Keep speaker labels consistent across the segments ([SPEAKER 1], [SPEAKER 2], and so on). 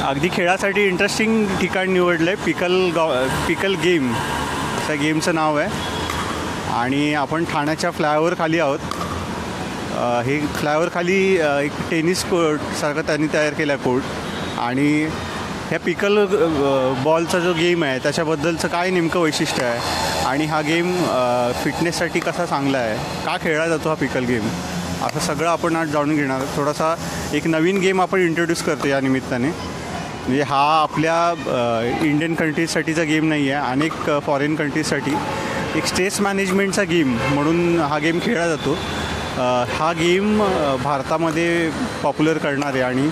[SPEAKER 1] अगदी खेळासाठी इंटरेस्टिंग ठिकाण निवडलं आहे. पिकल गेम त्या गेमचं नाव आहे आणि आपण ठाण्याच्या फ्लायओव्हर खाली आहोत. हे फ्लायओव्हर खाली एक टेनिस कोर्टसारखं त्यांनी तयार केला आहे कोर्ट. आणि ह्या पिकल बॉलचा जो गेम आहे त्याच्याबद्दलचं काय नेमकं वैशिष्ट्य आहे आणि हा गेम फिटनेससाठी कसा चांगला आहे, का खेळला जातो हा पिकल गेम, असं सगळं आपण आज जाणून घेणार. थोडासा एक नवीन गेम आपण इंट्रोड्यूस करतो या निमित्ताने. म्हणजे हा आपल्या इंडियन कंट्रीजसाठीचा गेम नाही आहे, अनेक फॉरेन कंट्रीजसाठी एक स्ट्रेस मॅनेजमेंटचा गेम म्हणून हा गेम खेळला जातो. हा गेम भारतामध्ये पॉप्युलर करणारे आणि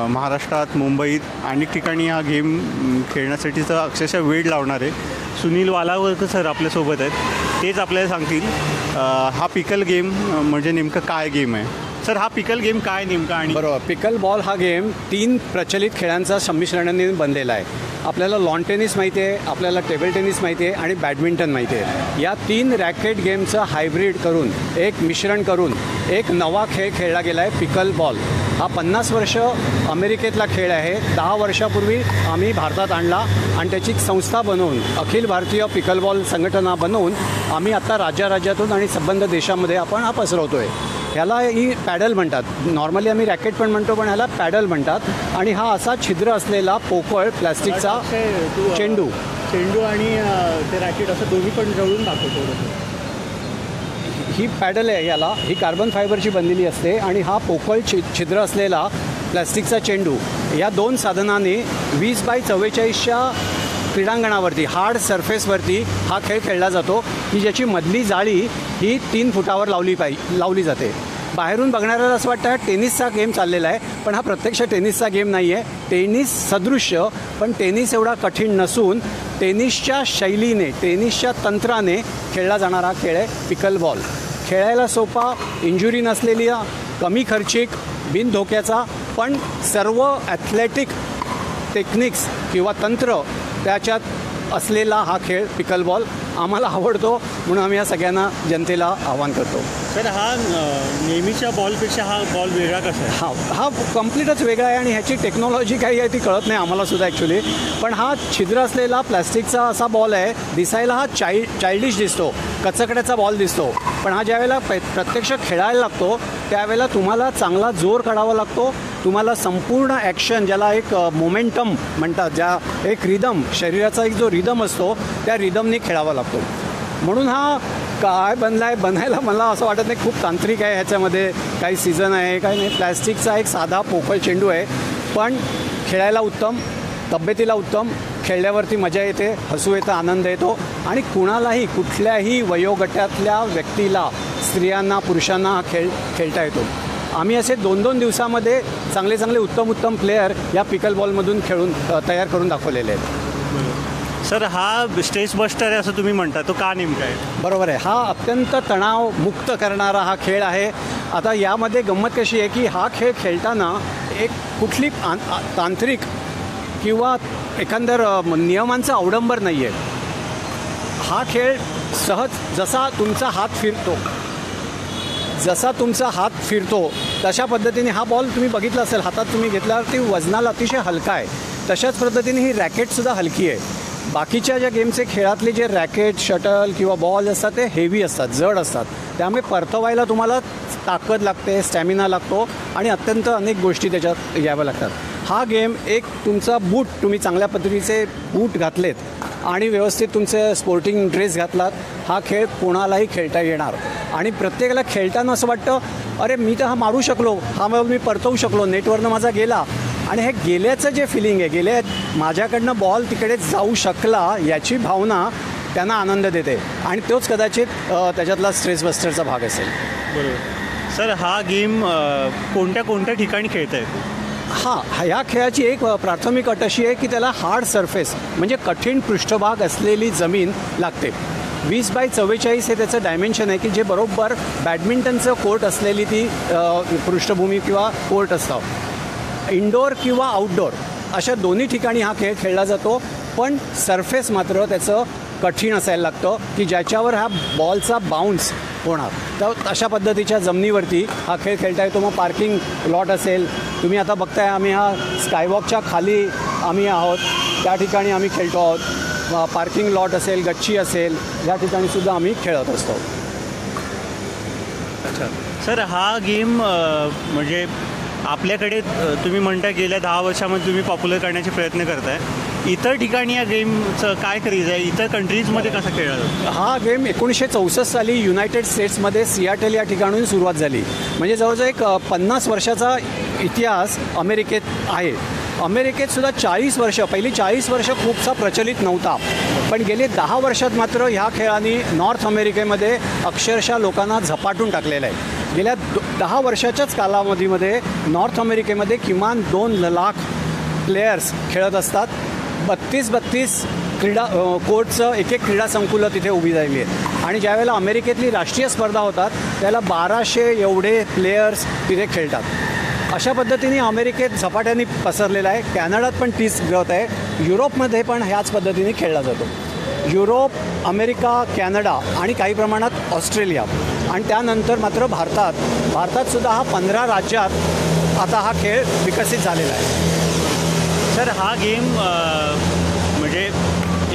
[SPEAKER 1] महाराष्ट्रात, मुंबईत अनेक ठिकाणी हा गेम खेळण्यासाठीचा अक्षरशः वेळ लावणारे सुनील वालावलकर सर आपल्यासोबत आहेत. तेच आपल्याला सांगतील हा पिकल गेम म्हणजे नेमकं काय गेम आहे. सर, हा पिकल गेम काय नेमका? आणि
[SPEAKER 2] बरोबर, पिकल बॉल हा गेम 3 प्रचलित खेळांचा संमिश्रणाने बनलेला आहे. आपल्याला लॉन टेनिस माहिती आहे, आपल्याला टेबल टेनिस माहिती आहे आणि बॅडमिंटन माहिती आहे. या 3 रॅकेट गेमचं हायब्रिड करून, एक मिश्रण करून एक नवा खेळ खेळला गेला आहे, पिकल बॉल. हा 50 वर्ष अमेरिकेतला खेळ आहे. 10 वर्षापूर्वी आम्ही भारतात आणला आणि त्याची संस्था बनवून, अखिल भारतीय पिकल बॉल संघटना बनवून आम्ही आता राज्यातून आणि संबंध देशामध्ये आपण हा पसरवतो आहे. ह्याला ही पॅडल म्हणतात. नॉर्मली आम्ही रॅकेट पण म्हणतो, पण ह्याला पॅडल म्हणतात. आणि हा असा छिद्र असलेला पोकळ प्लॅस्टिकचा चेंडू
[SPEAKER 1] आणि ते रॅकेट असं दोन्ही पण जवळून दाखवतो.
[SPEAKER 2] ही पॅडल आहे, याला ही कार्बन फायबरची बनलेली असते आणि हा पोकळ छिद्र असलेला प्लॅस्टिकचा चेंडू, या 2 साधनाने 20x44च्या क्रीडांगणावरती, हार्ड सरफेसवरती हा खेळ खेळला जातो, की ज्याची मधली जाळी ही 3 फुटावर लावली जाते. बाहेरून बघणाऱ्याला असं वाटतं हा टेनिसचा गेम चाललेला आहे, पण हा प्रत्यक्ष टेनिसचा गेम नाही आहे. टेनिस सदृश्य, पण टेनिस एवढा कठीण नसून टेनिसच्या शैलीने, टेनिसच्या तंत्राने खेळला जाणारा खेळ आहे पिकल बॉल. खेळायला सोपा, इंजुरी नसलेली, कमी खर्चिक, बिन धोक्याचा, पण सर्व ॲथलेटिक टेक्निक्स किंवा तंत्र त्याच्यात असलेला हा खेळ पिकल बॉल आम्हाला आवडतो, म्हणून आम्ही या सगळ्यांना जनतेला आवाहन करतो.
[SPEAKER 1] सर, हा नेहमीच्या बॉलपेक्षा हा बॉल वेगळा कसा आहे?
[SPEAKER 2] हा कम्प्लीटच वेगळा आहे आणि ह्याची टेक्नॉलॉजी काही आहे ती कळत नाही आम्हालासुद्धा ॲक्च्युली. पण हा छिद्र असलेला प्लॅस्टिकचा असा बॉल आहे. दिसायला हा चाइल्डिश दिसतो, कचकड्याचा बॉल दिसतो, पण हा ज्यावेळेला प्रत्यक्ष खेळायला लागतो त्यावेळेला तुम्हाला चांगला जोर काढावा लागतो. तुम्हाला संपूर्ण ॲक्शन, ज्याला एक मोमेंटम म्हणतात, ज्या एक रिदम, शरीराचा एक जो रिदम असतो त्या रिदमने खेळावा लागतो. म्हणून हा काय बनायला मला असं वाटत नाही खूप तांत्रिक आहे. ह्याच्यामध्ये काही सीझन आहे, काही नाही. प्लॅस्टिकचा एक साधा पोकळ चेंडू आहे, पण खेळायला उत्तम, तब्येतीला उत्तम, खेळल्यावरती मजा येते, हसू येतं, आनंद येतो आणि कुणालाही, कुठल्याही वयोगटातल्या व्यक्तीला, स्त्रियांना, पुरुषांना हा खेळ खेळता येतो. आम्ही असे 2-2 दिवसामध्ये चांगले उत्तम प्लेयर या पिकल बॉलमधून खेळून तयार करून दाखवलेले आहेत.
[SPEAKER 1] सर, हा स्ट्रेस बस्टर आहे असं तुम्ही म्हणता, तो का नेमका आहे?
[SPEAKER 2] बरोबर आहे, हा अत्यंत तणाव मुक्त करणारा हा खेळ आहे. आता यामध्ये गंमत कशी आहे की हा खेळ खेळताना एक कुठली तांत्रिक किंवा एकंदर नियमांचं अवडंबर नाही आहे. हा खेळ सहज, जसा तुमचा हात फिरतो तशा पद्धतीने हा बॉल तुम्ही बघितला असेल, हातात तुम्ही घेतल्यावरती वजनाला अतिशय हलका आहे. तशाच पद्धतीने ही रॅकेटसुद्धा हलकी आहे. बाकीच्या ज्या गेमचे खेळातले जे रॅकेट, शटल किंवा बॉल असतात ते हेवी असतात, जड असतात. त्यामुळे परतवायला तुम्हाला ताकद लागते, स्टॅमिना लागतो आणि अत्यंत अनेक गोष्टी त्याच्यात घ्याव्या लागतात. हा गेम एक तुमचा बूट, तुम्ही चांगल्या पद्धतीचे बूट घातलेत आणि व्यवस्थित तुमचे स्पोर्टिंग ड्रेस घातलात, हा खेळ कोणालाही खेळता येणार. आणि प्रत्येकाला खेळताना असं वाटतं, अरे मी तर हा मारू शकलो, हा मी परतवू शकलो, नेटवरनं माझा गेला. आणि हे गेल्याचं जे फिलिंग आहे, माझ्याकडनं बॉल तिकडे जाऊ शकला याची भावना त्यांना आनंद देते आणि तोच कदाचित त्याच्यातला स्ट्रेस बस्टरचा भाग असेल.
[SPEAKER 1] बरोबर. सर, हा गेम कोणत्या ठिकाणी खेळता येतो?
[SPEAKER 2] ह्या खेळाची एक प्राथमिक अट अशी आहे की त्याला हार्ड सरफेस म्हणजे कठीण पृष्ठभाग असलेली जमीन लागते. 20x44 हे त्याचं डायमेन्शन आहे की जे बरोबर बॅडमिंटनचं कोर्ट असलेली ती पृष्ठभूमी किंवा कोर्ट असतं. इंडोर किंवा आउटडोर अशा दोन्ही ठिकाणी हा खेळ खेळला जातो, पण सरफेस मात्र त्याचं कठीण असायला लागतं की ज्याच्यावर हा बॉलचा बाउन्स होणार. तर अशा पद्धतीच्या जमिनीवरती हा खेळ खेळता येतो. मग पार्किंग लॉट असेल, तुम्ही आता बघताय आम्ही हा स्कायवॉकच्या खाली आम्ही आहोत, त्या ठिकाणी आम्ही खेळतो आहोत. पार्किंग लॉट असेल, गच्ची असेल, या ठिकाणीसुद्धा आम्ही खेळत असतो.
[SPEAKER 1] अच्छा सर, हा गेम म्हणजे आपल्याकडे तुम्ही म्हणता गेल्या 10 वर्षामध्ये तुम्ही पॉप्युलर करण्याचे प्रयत्न करताय. इतर ठिकाणी या गेमचं काय क्रेज आहे, इतर कंट्रीजमध्ये कसा खेळला जातो?
[SPEAKER 2] हा गेम 1964 साली युनायटेड स्टेट्समध्ये सियाटल या ठिकाणून सुरुवात झाली. म्हणजे जवळजवळ एक 50 वर्षाचा इतिहास अमेरिकेत आहे. अमेरिकेतसुद्धा 40 वर्ष, पहिली 40 वर्ष खूपसा प्रचलित नव्हता, पण गेले 10 वर्षात मात्र ह्या खेळाने नॉर्थ अमेरिकेमध्ये अक्षरशः लोकांना झपाटून टाकलेलं आहे. गेल्या 10 वर्षाच्याच कालावधीमध्ये नॉर्थ अमेरिकेमध्ये किमान 2 लाख प्लेयर्स खेळत असतात. 32 क्रीडा कोर्टचं एक क्रीडा संकुलं तिथे उभी राहिली आहेत. आणि ज्यावेळेला अमेरिकेतली राष्ट्रीय स्पर्धा होतात त्याला 1200 एवढे प्लेयर्स तिथे खेळतात. अशा पद्धतीने अमेरिकेत झपाट्याने पसरलेला आहे. कॅनडात पण तीच ग्रोथ आहे. युरोपमध्ये पण ह्याच पद्धतीने खेळला जातो. युरोप, अमेरिका, कॅनडा आणि काही प्रमाणात ऑस्ट्रेलिया आणि त्यानंतर मात्र भारतातसुद्धा हा 15 राज्यात आता हा खेळ विकसित झालेला आहे.
[SPEAKER 1] सर, हा गेम म्हणजे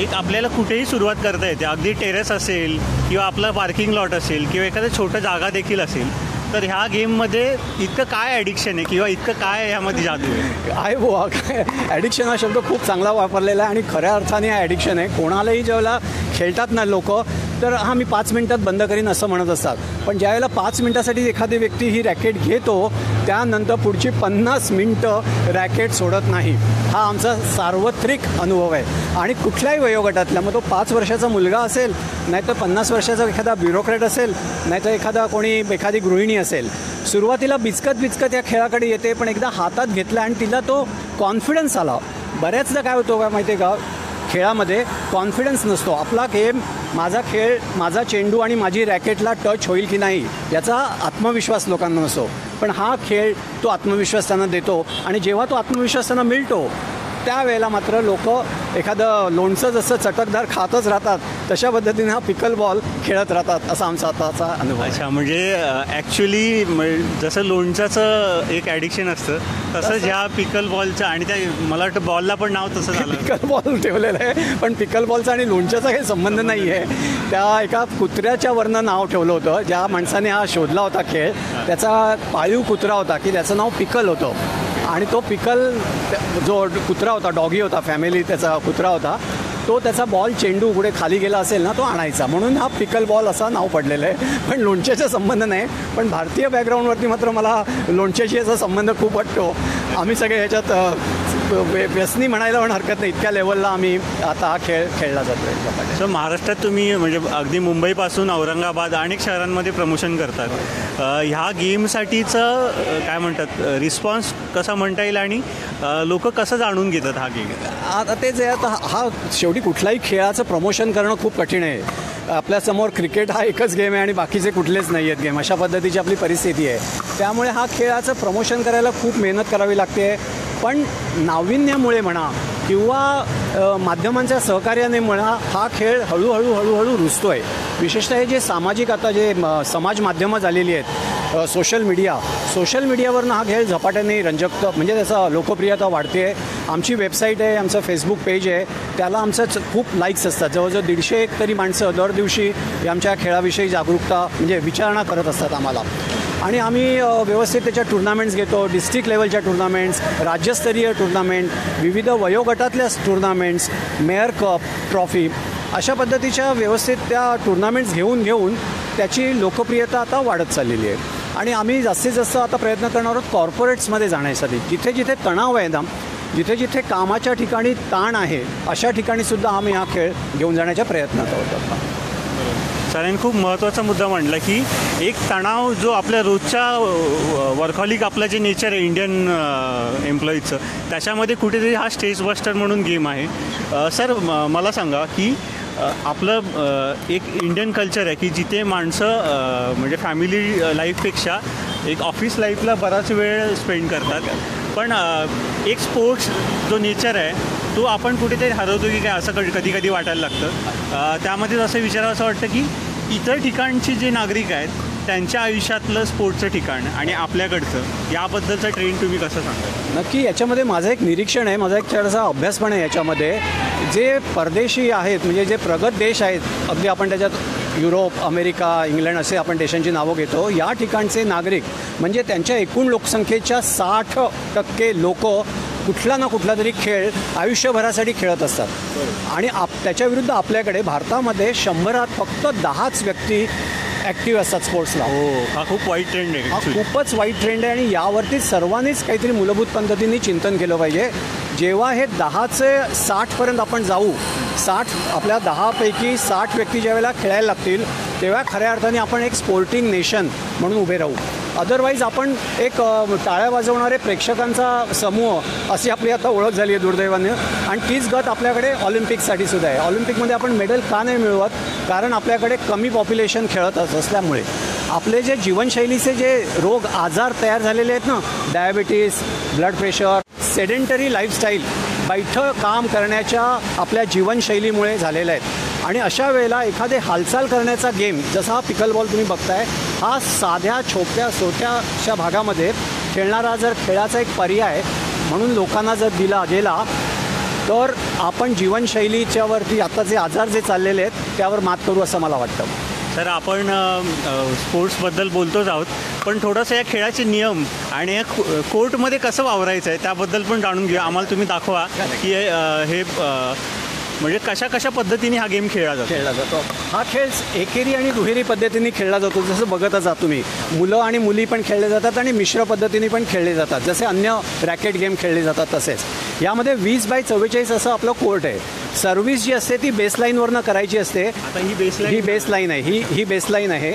[SPEAKER 1] एक आपल्याला कुठेही सुरुवात करता येते. अगदी टेरेस असेल किंवा आपलं पार्किंग लॉट असेल किंवा एखादं छोटं जागा देखील असेल, तर ह्या गेममध्ये इतकं काय ॲडिक्शन आहे किंवा इतकं काय ह्यामध्ये जादू आहे?
[SPEAKER 2] बुवा, काय ॲडिक्शन हा शब्द खूप चांगला वापरलेला आहे आणि खऱ्या अर्थाने हा ॲडिक्शन आहे. कोणालाही जेव्हा खेळतात ना लोक, तर हा मी 5 मिनटात बंद करीन असं म्हणत असतात, पण ज्यावेळेला 5 मिनटासाठी एखादी व्यक्ती ही रॅकेट घेतो त्यानंतर पुढची 50 मिनटं रॅकेट सोडत नाही. हा आमचा सार्वत्रिक अनुभव आहे. आणि कुठल्याही वयोगटातला, मग तो 5 वर्षाचा मुलगा असेल, नाहीतर 50 वर्षाचा एखादा ब्युरोक्रॅट असेल, नाहीतर एखादी गृहिणी असेल, सुरुवातीला बिचकत या खेळाकडे येते, पण एकदा हातात घेतला आणि तिला तो कॉन्फिडन्स आला. बऱ्याचदा काय होतो का माहिती आहे का, खेळामध्ये कॉन्फिडन्स नसतो. आपला गेम, माझा खेळ, माझा चेंडू आणि माझी रॅकेटला टच होईल की नाही याचा आत्मविश्वास लोकांना नसतो. पण हा खेळ तो आत्मविश्वास त्यांना देतो आणि जेव्हा तो आत्मविश्वास त्यांना मिळतो त्यावेळेला मात्र लोक एखादं लोणचं जसं चटकदार खातच राहतात तशा पद्धतीने हा पिकल बॉल खेळत राहतात, असा आमचा आताचा अनुभव.
[SPEAKER 1] अच्छा, म्हणजे ॲक्च्युली जसं लोणच्याचं एक ॲडिक्शन असतं तसंच ह्या पिकल बॉलचं, आणि त्या मला वाटतं बॉलला पण नाव तसं झालं,
[SPEAKER 2] पिकल बॉल ठेवलेलं आहे. पण पिकल बॉलचा आणि लोणच्याचा काही संबंध नाही आहे. त्या एका कुत्र्याच्या वरनं नाव ठेवलं होतं. ज्या माणसाने हा शोधला होता खेळ, त्याचा पाळीव कुत्रा होता की त्याचं नाव पिकल होतं. आणि तो पिकल जो कुत्रा होता, डॉगी होता, फॅमिली त्याचा कुत्रा होता, तो त्याचा बॉल, चेंडू कुठे खाली गेला असेल ना तो आणायचा, म्हणून हा पिकल बॉल असा नाव पडलेलं आहे. पण लोणच्याचा संबंध नाही. पण भारतीय बॅकग्राऊंडवरती मात्र मला लोणच्याशी याचा संबंध खूप वाटतो. आम्ही सगळे ह्याच्यात व्यसनी म्हणायला पण हरकत नाही, इतक्या लेवलला आम्ही आता हा खेळ खेळला जातो आहे.
[SPEAKER 1] सो महाराष्ट्रात तुम्ही म्हणजे अगदी मुंबईपासून औरंगाबाद अनेक शहरांमध्ये प्रमोशन करतात. ह्या गेमसाठीचं काय म्हणतात रिस्पॉन्स कसा म्हणता येईल आणि लोक कसं जाणून घेतात हा गेम?
[SPEAKER 2] आता तेच आहे. आता हा शेवटी कुठल्याही खेळाचं प्रमोशन करणं खूप कठीण आहे. आपल्यासमोर क्रिकेट हा एकच गेम आहे आणि बाकीचे कुठलेच नाही आहेत गेम, अशा पद्धतीची आपली परिस्थिती आहे. त्यामुळे हा खेळाचं प्रमोशन करायला खूप मेहनत करावी लागते. पण नाविन्यामुळे म्हणा किंवा माध्यमांच्या सहकार्याने म्हणा, हा खेळ हळूहळू रुजतो आहे. विशेषतः हे जे सामाजिक आता जे समाज माध्यमं झालेली आहेत, सोशल मीडियावरनं हा खेळ झपाट्याने रंजक, म्हणजे त्याचा लोकप्रियता वाढते आहे. आमची वेबसाईट आहे, आमचं फेसबुक पेज आहे, त्याला आमचं खूप लाईक्स असतात. जवळजवळ 150 तरी माणसं दर दिवशी आमच्या खेळाविषयी जागरूकता म्हणजे विचारणा करत असतात आम्हाला. आणि आम्ही व्यवस्थित त्याच्या टुर्नामेंट्स घेतो, डिस्ट्रिक्ट लेवलच्या टुर्नामेंट्स, राज्यस्तरीय टुर्नामेंट, विविध वयोगटातल्या टुर्नामेंट्स, मेयर कप, ट्रॉफी, अशा पद्धतीच्या व्यवस्थित त्या टुर्नामेंट्स घेऊन त्याची लोकप्रियता आता वाढत चाललेली आहे. आणि आम्ही जास्तीत जास्त आता प्रयत्न करणार आहोत कॉर्पोरेट्समध्ये जाण्यासाठी. जिथे तणाव आहे ना, जिथे कामाच्या ठिकाणी ताण आहे, अशा ठिकाणीसुद्धा आम्ही हा खेळ घेऊन जाण्याच्या प्रयत्नात आहोत.
[SPEAKER 1] सरांनी खूप महत्त्वाचा मुद्दा मांडला की एक तणाव जो आपल्या रोजच्या वर्कहॉलिक आपलं जे नेचर आहे इंडियन एम्प्लॉईजचं, त्याच्यामध्ये कुठेतरी हा स्ट्रेस बस्टर म्हणून गेम आहे. सर, मला सांगा की आपलं एक इंडियन कल्चर आहे की जिथे माणसं म्हणजे फॅमिली लाईफपेक्षा एक ऑफिस लाईफला बराच वेळ स्पेंड करतात. पण एक स्पोर्ट्स जो नेचर आहे तो आपण कुठेतरी हरवतो की काय असं कधी कधी वाटायला लागतं. त्यामध्येच असं विचारावं असं वाटतं की इतर ठिकाणचे जे नागरिक आहेत त्यांच्या आयुष्यातलं स्पोर्ट्सचं ठिकाण आणि आपल्याकडचं याबद्दलचा ट्रेंड तुम्ही कसं सांगाल?
[SPEAKER 2] नक्की याच्यामध्ये माझं एक निरीक्षण आहे, माझा एक थोडासा अभ्यास पण आहे याच्यामध्ये. जे परदेशी आहेत म्हणजे जे प्रगत देश आहेत, अगदी आपण त्याच्यात युरोप, अमेरिका, इंग्लंड असे आपण देशांची नावं घेतो, या ठिकाणचे नागरिक म्हणजे त्यांच्या एकूण लोकसंख्येच्या 60% लोक कुठला ना कुठला तरी खेळ आयुष्यभरासाठी खेळत असतात. आणि त्याच्याविरुद्ध आपल्याकडे भारतामध्ये 100त फक्त 10च व्यक्ती ॲक्टिव्ह असतात स्पोर्ट्सला.
[SPEAKER 1] हा खूप वाईट ट्रेंड आहे.
[SPEAKER 2] हा खूपच वाईट ट्रेंड आहे आणि यावरती सर्वांनीच काहीतरी मूलभूत पद्धतीने चिंतन केलं पाहिजे. जेव्हा हे 10चे 60पर्यंत आपण जाऊ, 60 आपल्या 10पैकी 60 व्यक्ती ज्यावेळेला खेळायला लागतील तेव्हा खऱ्या अर्थाने आपण एक स्पोर्टिंग नेशन म्हणून उभे राहू. अदरवाईज आपण एक टाळ्या वाजवणारे प्रेक्षकांचा समूह अशी आपली आता ओळख झाली आहे दुर्दैवाने. आणि तीच गत आपल्याकडे ऑलिम्पिकसाठी सुद्धा आहे. ऑलिम्पिकमध्ये आपण मेडल का नाही मिळवत? कारण आपल्याकडे कमी पॉप्युलेशन खेळत असल्यामुळे आपले जे जीवनशैलीचे जे रोग आजार तयार झालेले आहेत ना, diabetes, blood pressure, sedentary lifestyle, बैठं काम करण्याच्या आपल्या जीवनशैलीमुळे झालेलं आहेत. आणि अशा वेळेला एखादे हालचाल करण्याचा गेम जसा हा पिकल बॉल तुम्ही बघताय, हा साध्या छोट्या छोट्याशा भागामध्ये खेळणारा जर खेळाचा एक पर्याय म्हणून लोकांना जर दिला गेला तर आपण जीवनशैलीच्यावरती आता जे आजार जे चाललेले आहेत त्यावर मात करू असं मला वाटतं.
[SPEAKER 1] सर, आपण स्पोर्ट्सबद्दल बोलतोच आहोत, पण थोडंसं या खेळाचे नियम आणि या कोर्टमध्ये कसं वावरायचं आहे त्याबद्दल पण जाणून घेऊया. आम्हाला तुम्ही दाखवा की हे म्हणजे कशा पद्धतीने हा गेम खेळला
[SPEAKER 2] जातो. हा खेळ एकेरी आणि दुहेरी पद्धतीने खेळला जातो. जसं बघतच आहात तुम्ही, मुलं आणि मुली पण खेळले जातात आणि मिश्र पद्धतीने पण खेळले जातात. जसे अन्य रॅकेट गेम खेळले जातात तसेच यामध्ये 20x44 असं आपलं कोर्ट आहे. सर्व्हिस जी असते ती बेसलाईनवरनं करायची असते.
[SPEAKER 1] आता ही
[SPEAKER 2] बेसलाईन आहे, ही बेसलाईन आहे,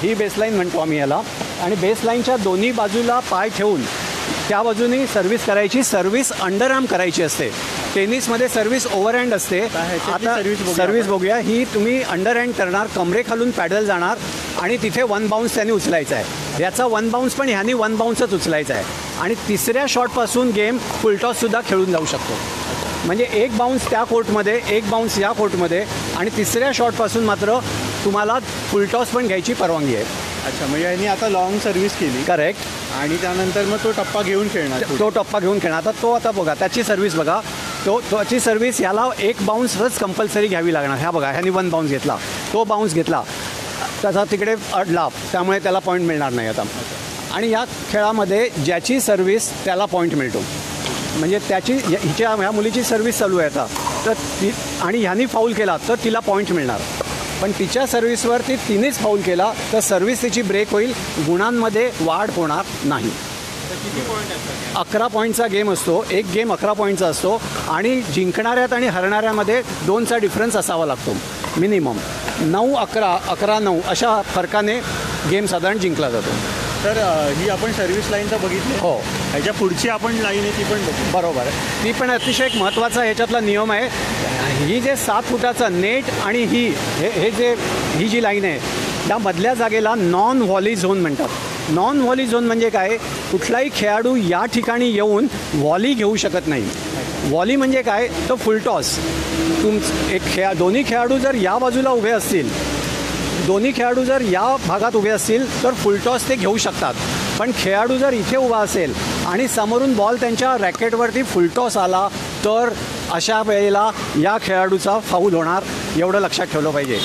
[SPEAKER 2] ही बेसलाईन म्हणतो आम्ही याला. आणि बेसलाईनच्या दोन्ही बाजूला पाय ठेवून त्या बाजूनी सर्व्हिस करायची. सर्व्हिस अंडरआर्म करायची असते. टेनिसमध्ये सर्व्हिस ओव्हरहँड असते. आता सर्व्हिस बघूया. ही तुम्ही अंडरहँड करणार, कमरेखालून पॅडल जाणार आणि तिथे 1 बाउन्स त्याने उचलायचा आहे. याचा 1 बाउन्स पण ह्यानी 1 बाउन्सच उचलायचा आहे. आणि तिसऱ्या शॉटपासून गेम फुलटॉससुद्धा खेळून जाऊ शकतो. म्हणजे 1 बाउन्स त्या कोर्टमध्ये, 1 बाउन्स या कोर्टमध्ये आणि तिसऱ्या शॉटपासून मात्र तुम्हाला फुलटॉस पण घ्यायची परवानगी आहे.
[SPEAKER 1] अच्छा, म्हणजे यांनी आता लॉंग सर्व्हिस केली.
[SPEAKER 2] करेक्ट.
[SPEAKER 1] आणि त्यानंतर मग तो टप्पा घेऊन खेळणार.
[SPEAKER 2] आता तो आता बघा त्याची सर्व्हिस बघा. त्याची सर्व्हिस याला 1 बाउन्सच कंपल्सरी घ्यावी लागणार. ह्या बघा, ह्यानी 1 बाउन्स घेतला, तो बाउन्स घेतला, त्याचा तिकडे अडला, त्यामुळे त्याला पॉईंट मिळणार नाही आता. आणि या खेळामध्ये ज्याची सर्व्हिस त्याला पॉईंट मिळतो. म्हणजे ह्या मुलीची सर्व्हिस चालू आहे आता, तर ती आणि ह्यानी फाऊल केला तर तिला पॉईंट मिळणार. पण तिच्या सर्व्हिसवर तिनेच फाऊल केला तर सर्व्हिस तिची ब्रेक होईल, गुणांमध्ये वाढ होणार नाही. 11 पॉईंटचा गेम असतो. एक गेम 11 पॉईंटचा असतो आणि जिंकणाऱ्यात आणि हरणाऱ्यामध्ये 2चा डिफरन्स असावा लागतो मिनिमम. 9-11, 11-9 अशा फरकाने गेम साधारण जिंकला जातो.
[SPEAKER 1] तर ही आपण सर्व्हिस लाईनचा बघितली.
[SPEAKER 2] हो,
[SPEAKER 1] ह्याच्या पुढची आपण लाईन आहे ती पण बघू.
[SPEAKER 2] बरोबर आहे. ती पण अतिशय एक महत्त्वाचा ह्याच्यातला नियम आहे. ही जे 7 फुटाचा नेट आणि ही जी लाईन आहे त्या मधल्या जागेला नॉन व्हॉली झोन म्हणतात. नॉन व्हॉली झोन म्हणजे काय? कुठलाही खेळाडू या ठिकाणी येऊन व्हॉली घेऊ शकत नाही. व्हॉली म्हणजे काय? तर फुलटॉस. दोन्ही खेळाडू जर या बाजूला उभे असतील, दोन्ही खेळाडू जर या भागात उभे असतील तर फुलटॉस ते घेऊ शकतात. पण खेळाडू जर इथे उभा असेल आणि समोरून बॉल त्यांच्या रॅकेटवरती फुलटॉस आला तर अशा वेळेला या खेळाडूचा फाऊल होणार, एवढं लक्षात ठेवलं पाहिजे.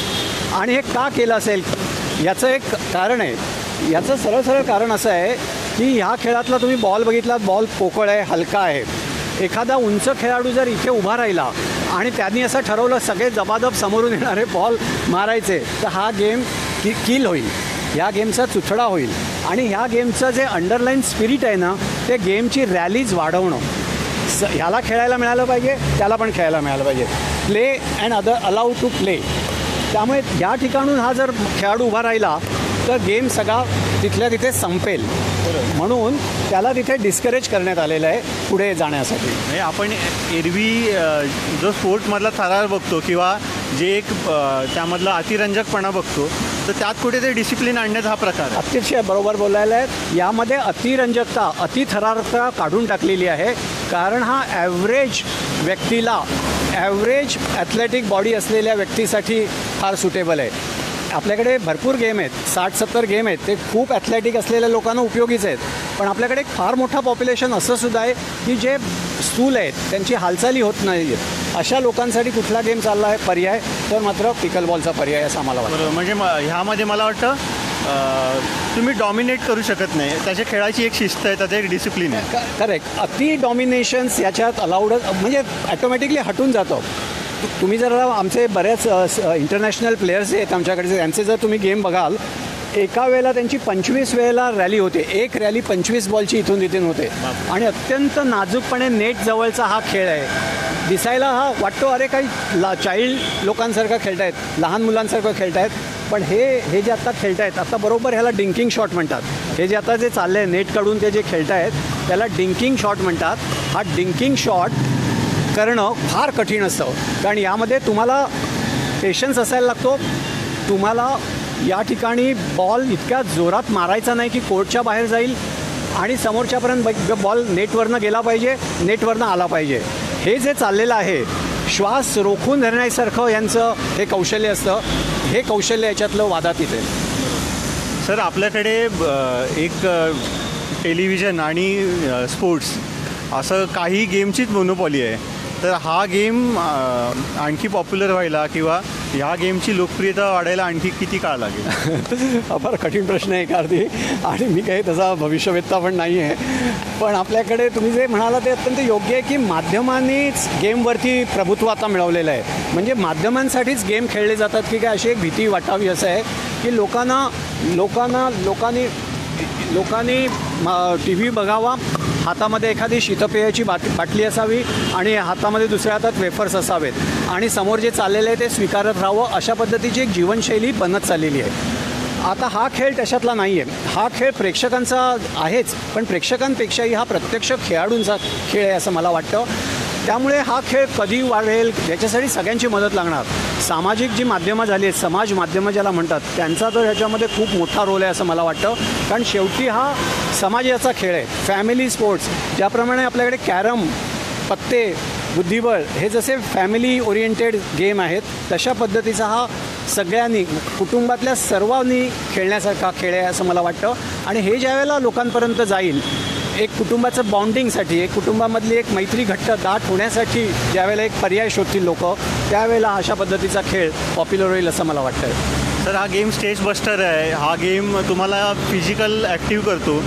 [SPEAKER 2] आणि हे का केलं असेल याचं एक कारण आहे. याचं सरळ कारण असं आहे की ह्या खेळातला तुम्ही बॉल बघितला, बॉल पोकळ आहे, हलका आहे. एखादा उंच खेळाडू जर इथे उभा राहिला आणि त्यांनी असं ठरवलं सगळे जबादब समोरून येणारे बॉल मारायचे तर हा गेम किल होईल, ह्या गेमचा चुथडा होईल. आणि ह्या गेमचं जे अंडरलाईन स्पिरिट आहे ना, ते गेमची रॅलीज वाढवणं. ह्याला खेळायला मिळालं पाहिजे, त्याला पण खेळायला मिळालं पाहिजे. Play and other allowed to play. त्यामुळे या ठिकाणून हा जर खेळाडू उभा राहिला तर गेम सगळा तिथल्या तिथे संपेल. म्हणून त्याला तिथे डिस्करेज करण्यात आलेलं आहे पुढे जाण्यासाठी.
[SPEAKER 1] म्हणजे आपण एरवी जो स्पोर्ट्समधला थरार बघतो किंवा जे एक त्यामधला अतिरंजकपणा बघतो तर त्यात कुठेतरी डिसिप्लिन आणण्याचा हा प्रकार आहे.
[SPEAKER 2] अतिशय बरोबर बोलायला आहेत. यामध्ये अतिरंजकता अतिथरारकता काढून टाकलेली आहे. कारण हा ॲव्हरेज व्यक्तीला ॲव्हरेज ॲथलेटिक बॉडी असलेल्या व्यक्तीसाठी फार सुटेबल आहे. आपल्याकडे भरपूर गेम आहेत, 60-70 गेम आहेत, ते खूप ॲथलेटिक असलेल्या लोकांना उपयोगीच आहेत. पण आपल्याकडे एक फार मोठा पॉप्युलेशन असं सुद्धा आहे की जे स्थूल आहेत, त्यांची हालचाली होत नाही आहेत. अशा लोकांसाठी कुठला गेम चालला आहे पर्याय, तर मात्र पिकलबॉलचा पर्याय असं आम्हाला वाटतं.
[SPEAKER 1] बरोबर. म्हणजे ह्यामध्ये मला वाटतं तुम्ही डॉमिनेट करू शकत नाही. त्याच्या खेळाची एक शिस्त आहे, त्याचं एक डिसिप्लिन आहे.
[SPEAKER 2] करेक्ट. अति डॉमिनेशन्स याच्यात अलाउड म्हणजे ॲटोमॅटिकली हटून जातो. तुम्ही जर आमचे बऱ्याच इंटरनॅशनल प्लेयर्स आहेत आमच्याकडे, त्यांचे जर तुम्ही गेम बघाल, एका वेळेला त्यांची 25 वेळेला रॅली होते. एक रॅली 25 बॉलची इथून तिथून होते. आणि अत्यंत नाजूकपणे नेट जवळचा हा खेळ आहे. दिसायला हा वाटतो अरे काही चाइल्ड लोकांसारखं खेळतायत, लहान मुलांसारखं खेळतायत. पण हे जे आत्ता खेळतायत, आता बरोबर ह्याला डिंकिंग शॉट म्हणतात. हे जे आता जे चाललं आहे नेट काढून ते जे खेळतायत त्याला डिंकिंग शॉट म्हणतात. हा डिंकिंग शॉट करणं फार कठीण असतं. कारण यामध्ये तुम्हाला पेशन्स असायला लागतो. तुम्हाला या ठिकाणी बॉल इतक्या जोरात मारायचा नाही की कोर्टच्या बाहेर जाईल आणि समोरच्यापर्यंत बॉल नेटवरनं गेला पाहिजे, नेटवरनं आला पाहिजे. हे जे चाललेलं आहे, श्वास रोखून धरण्यासारखं यांचं हे कौशल्य असतं. हे कौशल्य याच्यातलं वादात येते.
[SPEAKER 1] सर, आपल्याकडे एक टेलिव्हिजन आणि स्पोर्ट्स असं काही गेमचीच मोनोपॉली आहे. तर हा गेम आणखी पॉप्युलर व्हायला किंवा ह्या गेमची लोकप्रियता वाढायला आणखी किती काळ लागेल?
[SPEAKER 2] हा फार कठीण प्रश्न आहे एखादी, आणि मी काही तसा भविष्यवेत्ता पण नाही आहे. पण आपल्याकडे तुम्ही जे म्हणाला ते अत्यंत योग्य आहे की माध्यमांनीच गेमवरती प्रभुत्व आता मिळवलेलं आहे. म्हणजे माध्यमांसाठीच गेम खेळले जातात की काय, अशी एक भीती वाटावी असं आहे की लोकांनी टी व्ही बघावा, हातामध्ये एखादी शीतपेयाची बाटली असावी आणि हातामध्ये दुसऱ्या हातात वेफर्स असावेत आणि समोर जे चाललेलं आहे ते स्वीकारत राहावं, अशा पद्धतीची एक जीवनशैली बनत चाललेली आहे. आता हा खेळ त्याच्यातला नाही आहे. हा खेळ प्रेक्षकांचा आहेच, पण प्रेक्षकांपेक्षाही हा प्रत्यक्ष खेळाडूंचा खेळ आहे असं मला वाटतं. त्यामुळे हा खेळ कधी वाढेल याच्यासाठी सगळ्यांची मदत लागणार. सामाजिक जी माध्यमं झाली आहेत, समाज माध्यमं ज्याला म्हणतात, त्यांचा तर ह्याच्यामध्ये खूप मोठा रोल आहे असं मला वाटतं. कारण शेवटी हा समाजाचा खेळ आहे, फॅमिली स्पोर्ट्स. ज्याप्रमाणे आपल्याकडे कॅरम, पत्ते, बुद्धिबळ हे जसे फॅमिली ओरिएंटेड गेम आहेत, तशा पद्धतीचा हा सगळ्यांनी, कुटुंबातल्या सर्वांनी खेळण्यासारखा खेळ आहे असं मला वाटतं. आणि हे ज्या वेळेला लोकांपर्यंत जाईल, एक कुटुंबाचं बॉन्डिंगसाठी, एक कुटुंबामधली एक मैत्री घट्ट दाट होण्यासाठी ज्यावेळेला एक पर्याय शोधतील लोक, त्यावेळेला अशा पद्धतीचा खेळ पॉप्युलर होईल असं मला वाटतं आहे.
[SPEAKER 1] सर, हा गेम स्टेज बस्टर आहे. हा गेम तुम्हाला फिजिकल ॲक्टिव्ह करतो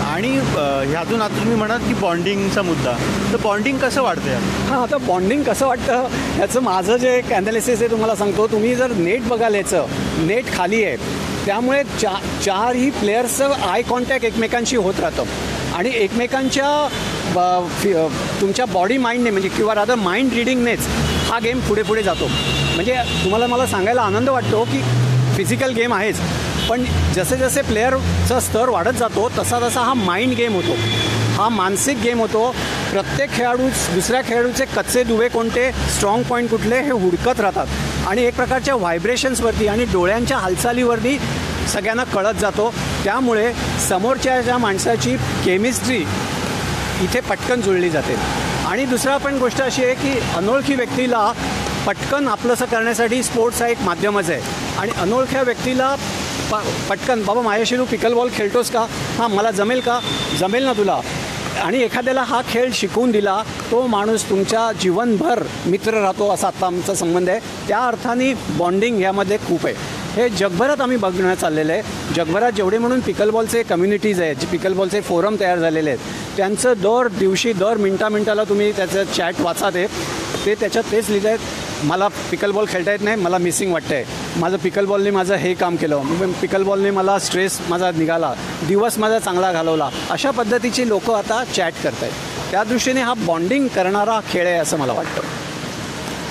[SPEAKER 1] आणि ह्यातून आता तुम्ही म्हणाल की बॉन्डिंगचा मुद्दा, तर बॉन्डिंग कसं वाढतं यात?
[SPEAKER 2] हां, आता बॉन्डिंग कसं वाटतं ह्याचं माझं जे एक ॲनालिसिस आहे तुम्हाला सांगतो. तुम्ही जर नेट बघाल, याचं नेट खाली आहे, त्यामुळे चारही प्लेयर्सचं आय कॉन्टॅक्ट एकमेकांशी होत राहतं आणि एकमेकांच्या तुमच्या बॉडी माइंडने म्हणजे किंवा रादर माइंड रिडिंगनेच हा गेम पुढे पुढे जातो. म्हणजे तुम्हाला मला सांगायला आनंद वाटतो की फिजिकल गेम आहेच, पण जसे जसे प्लेअरचा स्तर वाढत जातो तसा तसा हा माइंड गेम होतो, हा मानसिक गेम होतो. प्रत्येक खेळाडू दुसऱ्या खेळाडूचे कच्चे दुवे कोणते, स्ट्रॉंग पॉईंट कुठले हे हुडकत राहतात आणि एक प्रकारच्या व्हायब्रेशन्सवरती आणि डोळ्यांच्या हालचालीवरती सगळ्यांना कळत जातो. त्यामुळे समोरच्या ज्या माणसाची केमिस्ट्री इथे पटकन जुळली जाते. आणि दुसरा पण गोष्ट अशी आहे की अनोळखी व्यक्तीला पटकन आपलंसं करण्यासाठी स्पोर्ट्स हा एक माध्यमच आहे. आणि अनोळख्या व्यक्तीला पटकन, बाबा माझ्याशी तू पिकल बॉल खेळतोस का, हां मला जमेल का, जमेल ना तुला. आणि एखाद्याला हा खेळ शिकवून दिला, तो माणूस तुमच्या जीवनभर मित्र राहतो असा आत्ता आमचा संबंध आहे. त्या अर्थाने बॉन्डिंग यामध्ये खूप आहे. हे जगभरात आम्ही बघण्यात चाललेलं आहे. जगभरात जेवढे म्हणून पिकलबॉलचे कम्युनिटीज आहेत, जे पिकलबॉलचे फोरम तयार झालेले आहेत, त्यांचं दर दिवशी दर मिनटाला तुम्ही त्याचं चॅट वाचा, ते त्याच्यात तेच लिहित आहेत, मला पिकलबॉल खेळता येत नाही, मला मिसिंग वाटतं आहे, माझं पिकलबॉलने माझं हे काम केलं, पिकलबॉलने मला स्ट्रेस माझा निघाला, दिवस माझा चांगला घालवला, अशा पद्धतीची लोक आता चॅट करत आहेत. त्या दृष्टीने हा बॉन्डिंग करणारा खेळ आहे असं मला वाटतं.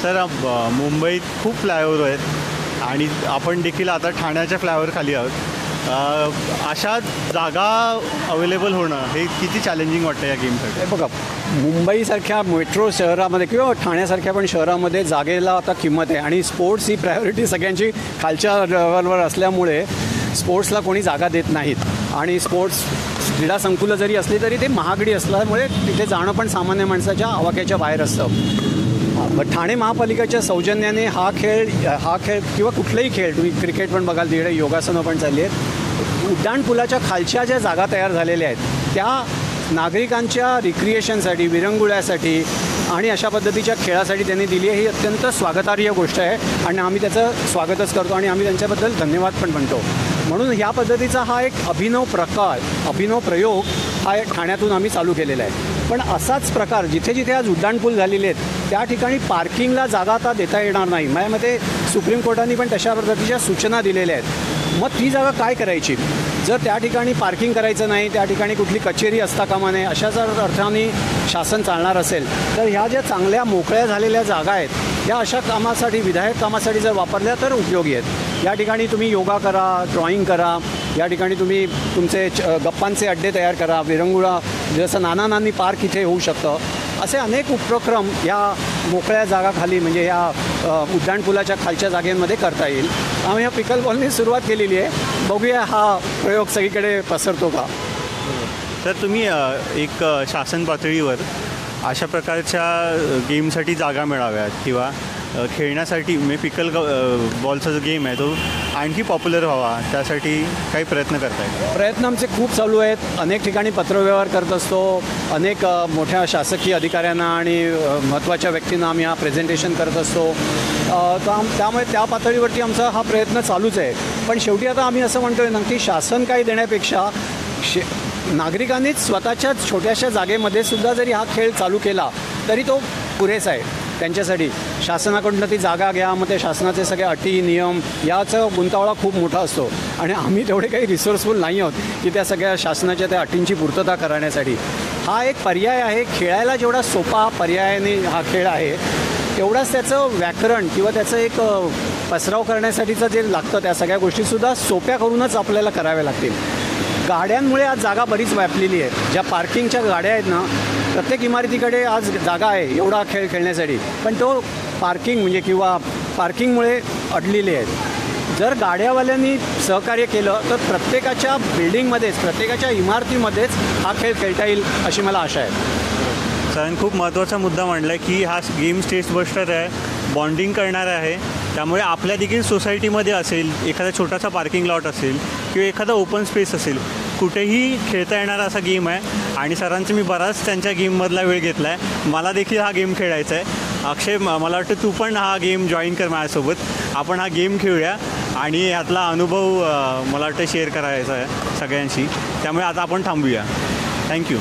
[SPEAKER 1] सर, मुंबईत खूप फ्लायओव्हर आहेत आणि आपण देखील आता ठाण्याच्या फ्लायओव्हर खाली आहोत. अशा जागा अवेलेबल होणं हे किती चॅलेंजिंग वाटतं या गेमसाठी?
[SPEAKER 2] हे बघा, मुंबईसारख्या मेट्रो शहरामध्ये किंवा ठाण्यासारख्या पण शहरामध्ये जागेला आता किंमत आहे आणि स्पोर्ट्स ही प्रायोरिटी सगळ्यांची खालच्या लेवलवर असल्यामुळे स्पोर्ट्सला कोणी जागा देत नाहीत आणि स्पोर्ट्स क्रीडा संकुलं जरी असली तरी ते महागडी असल्यामुळे तिथे जाणं पण सामान्य माणसाच्या आवाक्याच्या बाहेर असतं. ठाणे महापालिकेच्या सौजन्याने हा खेळ किंवा कुठलाही खेळ, तुम्ही क्रिकेट पण बघाल, तिकडे योगासनं पण चालली आहेत, उड्डाणपुलाच्या खालच्या ज्या जागा तयार झालेल्या आहेत त्या नागरिकांच्या रिक्रिएशनसाठी, विरंगुळ्यासाठी आणि अशा पद्धतीच्या खेळासाठी त्यांनी दिली आहे. ही अत्यंत स्वागतार्ह गोष्ट आहे आणि आम्ही त्याचं स्वागतच करतो आणि आम्ही त्यांच्याबद्दल धन्यवाद पण म्हणतो. म्हणून ह्या पद्धतीचा हा एक अभिनव प्रयोग हा ठाण्यातून आम्ही चालू केलेला आहे. पण असाच प्रकार जिथे जिथे आज उड्डाणपूल झालेले आहेत त्या ठिकाणी पार्किंगला जागा आता देता येणार नाही. माझ्या मते सुप्रीम कोर्टाने पण तशा पद्धतीच्या सूचना दिलेल्या आहेत. मग ती जागा काय करायची? जर त्या ठिकाणी पार्किंग करायचं नाही, त्या ठिकाणी कुठली कचेरी असता कामा नये, अशा जर अर्थाने शासन चालणार असेल तर ह्या ज्या चांगल्या मोकळ्या झालेल्या जागा आहेत या अशा कामासाठी, विधायक कामासाठी जर वापरल्या तर उपयोगी आहेत. या ठिकाणी तुम्ही योगा करा, ड्रॉईंग करा, या ठिकाणी तुम्ही तुमचे गप्पांचे अड्डे तयार करा, विरंगुळा, जसं नाना नानी पार्क इथे होऊ शकतं. असे अनेक उपक्रम या मोकळ्या जागाखाली म्हणजे या उड्डाणपुलाच्या खालच्या जागेमध्ये करता येईल. आम्ही ह्या पिकल बॉलने सुरुवात केलेली आहे. बघूया हा प्रयोग सगळीकडे पसरतो का.
[SPEAKER 1] तर तुम्ही एक शासन पातळीवर अशा प्रकारच्या गेमसाठी जागा मिळाव्यात किंवा खेळण्यासाठी म्हणजे पिकल बॉलचा जो गेम आहे तो आणखी पॉप्युलर व्हावा त्यासाठी काही प्रयत्न करताय?
[SPEAKER 2] प्रयत्न आमचे खूप चालू आहेत. अनेक ठिकाणी पत्रव्यवहार करत असतो. अनेक मोठ्या शासकीय अधिकाऱ्यांना आणि महत्त्वाच्या व्यक्तींना आम्ही हा प्रेझेंटेशन करत असतो. त्यामुळे त्या पातळीवरती आमचा हा प्रयत्न चालूच आहे. पण शेवटी आता आम्ही असं म्हणतोय ना की शासन काही देण्यापेक्षा नागरिकांनीच स्वतःच्या छोट्याशा जागेमध्ये सुद्धा जरी हा खेळ चालू केला तरी तो पुरेसा आहे त्यांच्यासाठी. शासनाकडून ती जागा घ्या, मग त्या शासनाचे सगळे अटी नियम याचा गुंतावळा खूप मोठा असतो आणि आम्ही तेवढे काही रिसोर्सफुल नाही आहोत की त्या सगळ्या शासनाच्या त्या अटींची पूर्तता करण्यासाठी. हा एक पर्याय आहे. खेळायला जेवढा सोपा पर्यायाने हा खेळ आहे तेवढाच त्याचं व्याकरण किंवा त्याचं एक पसराव करण्यासाठीचं जे लागतं त्या सगळ्या गोष्टीसुद्धा सोप्या करूनच आपल्याला कराव्या लागतील. गाड्यांमुळे आज जागा बरीच व्यापलेली आहे. ज्या पार्किंगच्या गाड्या आहेत ना, प्रत्येक इमारतीकडे आज जागा आहे एवढा खेळ खेळण्यासाठी, पण तो पार्किंग म्हणजे किंवा पार्किंगमुळे अडलेले आहेत. जर गाड्यावाल्यांनी सहकार्य केलं तर प्रत्येकाच्या बिल्डिंगमध्येच, प्रत्येकाच्या इमारतीमध्येच हा खेळ खेळता येईल अशी मला आशा आहे.
[SPEAKER 1] सरांनी खूप महत्त्वाचा मुद्दा मांडला आहे की हा गेम स्टेज बस्टर आहे, बॉन्डिंग करणारा आहे. त्यामुळे आपल्या देखील सोसायटीमध्ये असेल, एखादा छोटासा पार्किंग लॉट असेल किंवा एखादा ओपन स्पेस असेल, कुठेही खेळता येणारा असा गेम आहे. आणि सरांचं मी बराच त्यांच्या गेममधला वेळ घेतला आहे. मला देखील हा गेम खेळायचा आहे. अक्षय, मला वाटतं तू पण हा गेम जॉईन कर माझ्यासोबत. आपण हा गेम खेळूया आणि यातला अनुभव मला वाटतं शेअर करायचा आहे सगळ्यांशी. त्यामुळे आता आपण थांबूया. थँक्यू.